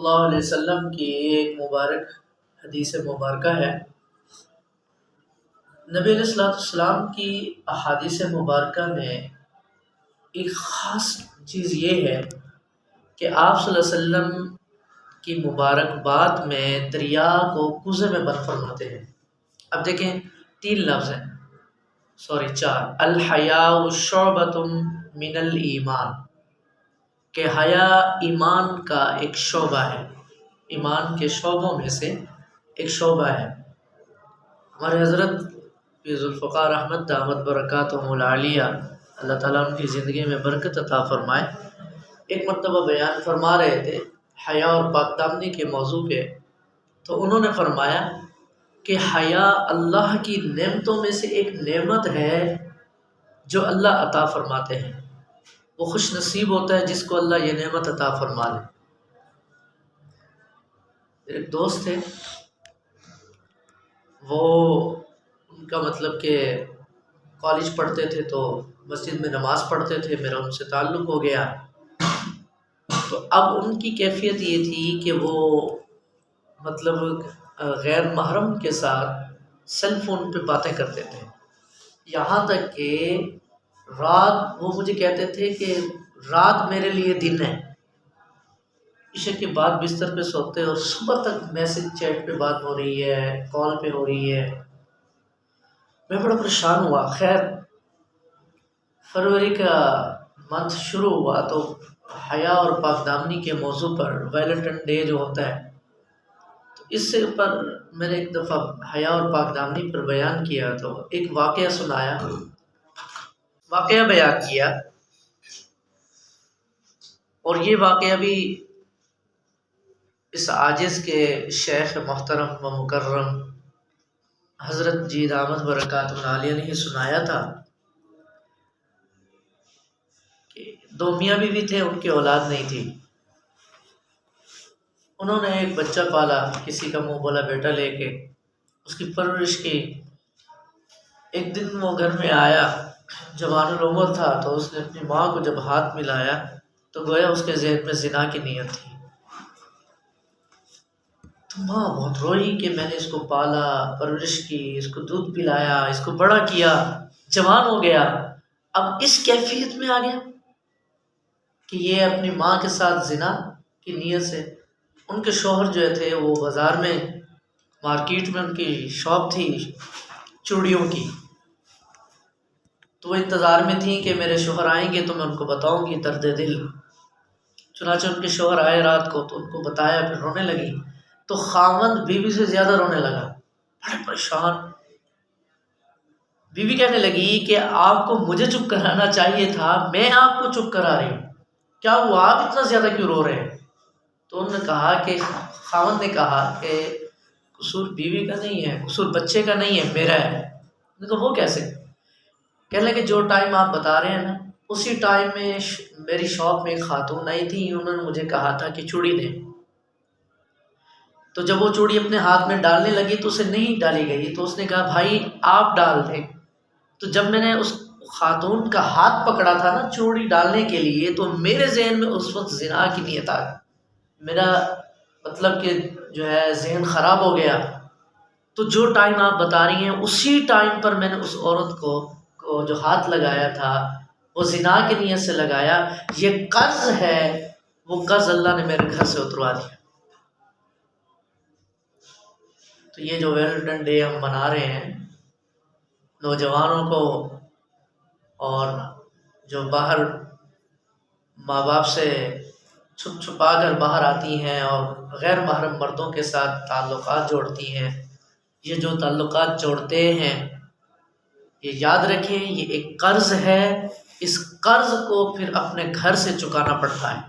اللہ علیہ وسلم کی ایک مبارک حدیث مبارکہ ہے۔ نبی علیہ السلام کی احادیث مبارکہ میں ایک خاص چیز یہ ہے کہ آپ صلی اللہ علیہ وسلم کی مبارکباد میں دریا کو کوزے میں بند فرماتے ہیں۔ اب دیکھیں 3 لفظ ہیں، 4 الحیاء شعبۃ من الایمان، کہ حیا ایمان کا ایک شعبہ ہے، ایمان کے شعبوں میں سے ایک شعبہ ہے۔ ہمارے حضرت فی ذوالفقار احمد دامت برکاتہم العالیہ، اللہ تعالیٰ ان کی زندگی میں برکت عطا فرمائے، ایک مرتبہ بیان فرما رہے تھے حیا اور پاک دامنی کے موضوع پہ، تو انہوں نے فرمایا کہ حیا اللہ کی نعمتوں میں سے ایک نعمت ہے جو اللہ عطا فرماتے ہیں۔ وہ خوش نصیب ہوتا ہے جس کو اللہ یہ نعمت عطا فرما لے۔ ایک دوست تھے، وہ ان کا مطلب کہ کالج پڑھتے تھے تو مسجد میں نماز پڑھتے تھے، میرا ان سے تعلق ہو گیا۔ تو اب ان کی کیفیت یہ تھی کہ وہ مطلب غیر محرم کے ساتھ سیل فون پہ باتیں کرتے تھے، یہاں تک کہ رات وہ مجھے کہتے تھے کہ رات میرے لیے دن ہے، عشاء کے بعد بستر پہ سوتے اور صبح تک میسج چیٹ پہ بات ہو رہی ہے، کال پہ ہو رہی ہے۔ میں بڑا پریشان ہوا۔ خیر فروری کا منتھ شروع ہوا تو حیا اور پاک دامنی کے موضوع پر ویلنٹائن ڈے جو ہوتا ہے، تو اس سے اوپر میں نے ایک دفعہ حیا اور پاک دامنی پر بیان کیا تو ایک واقعہ سنایا، واقعہ بیان کیا، اور یہ واقعہ بھی اس عاجز کے شیخ محترم و مکرم حضرت جی دامت برکاتہ العالیہ نے ہی سنایا تھا کہ 2 میاں بیوی تھے، ان کی اولاد نہیں تھی۔ انہوں نے ایک بچہ پالا، کسی کا منہ بولا بیٹا لے کے، اس کی پرورش کی۔ ایک دن وہ گھر میں آیا، جوان العمر تھا، تو اس نے اپنی ماں کو جب ہاتھ ملایا تو گویا اس کے ذہن میں زنا کی نیت تھی۔ تو ماں بہت روئی کہ میں نے اس کو پالا، پرورش کی، اس کو دودھ پلایا، اس کو بڑا کیا، جوان ہو گیا، اب اس کیفیت میں آ گیا کہ یہ اپنی ماں کے ساتھ زنا کی نیت سے۔ ان کے شوہر جو تھے وہ بازار میں، مارکیٹ میں ان کی شاپ تھی چوڑیوں کی، تو وہ انتظار میں تھیں کہ میرے شوہر آئیں گے تو میں ان کو بتاؤں گی درد دل۔ چنانچہ ان کے شوہر آئے رات کو تو ان کو بتایا، پھر رونے لگی، تو خاوند بیوی سے زیادہ رونے لگا، بڑے پریشان۔ بیوی کہنے لگی کہ آپ کو مجھے چپ کرانا چاہیے تھا، میں آپ کو چپ کرا رہی ہوں، کیا وہ آپ اتنا زیادہ کیوں رو رہے ہیں؟ تو انہوں نے کہا کہ خاوند نے کہا کہ قصور بیوی کا نہیں ہے، قصور بچے کا نہیں ہے، میرا ہے۔ انہوں نے کہا وہ کیسے؟ کہنے لگے جو ٹائم آپ بتا رہے ہیں نا، اسی ٹائم میں میری شاپ میں ایک خاتون آئی تھی، انہوں نے مجھے کہا تھا کہ چوڑی دیں، تو جب وہ چوڑی اپنے ہاتھ میں ڈالنے لگی تو اسے نہیں ڈالی گئی، تو اس نے کہا بھائی آپ ڈال دیں۔ تو جب میں نے اس خاتون کا ہاتھ پکڑا تھا نا چوڑی ڈالنے کے لیے، تو میرے ذہن میں اس وقت زنا کی نیت آ گئی، میرا مطلب کہ جو ہے ذہن خراب ہو گیا۔ تو جو ٹائم آپ بتا رہی ہیں اسی ٹائم پر میں نے اس عورت کو جو ہاتھ لگایا تھا وہ زنا کی نیت سے لگایا، یہ قرض ہے، وہ قرض اللہ نے میرے گھر سے اتروا دیا۔ تو یہ جو ویلنٹائن ڈے ہم منا رہے ہیں، نوجوانوں کو اور جو باہر ماں باپ سے چھپ چھپا کر باہر آتی ہیں اور غیر محرم مردوں کے ساتھ تعلقات جوڑتی ہیں، یہ جو تعلقات جوڑتے ہیں یہ یاد رکھیں یہ ایک قرض ہے، اس قرض کو پھر اپنے گھر سے چکانا پڑتا ہے۔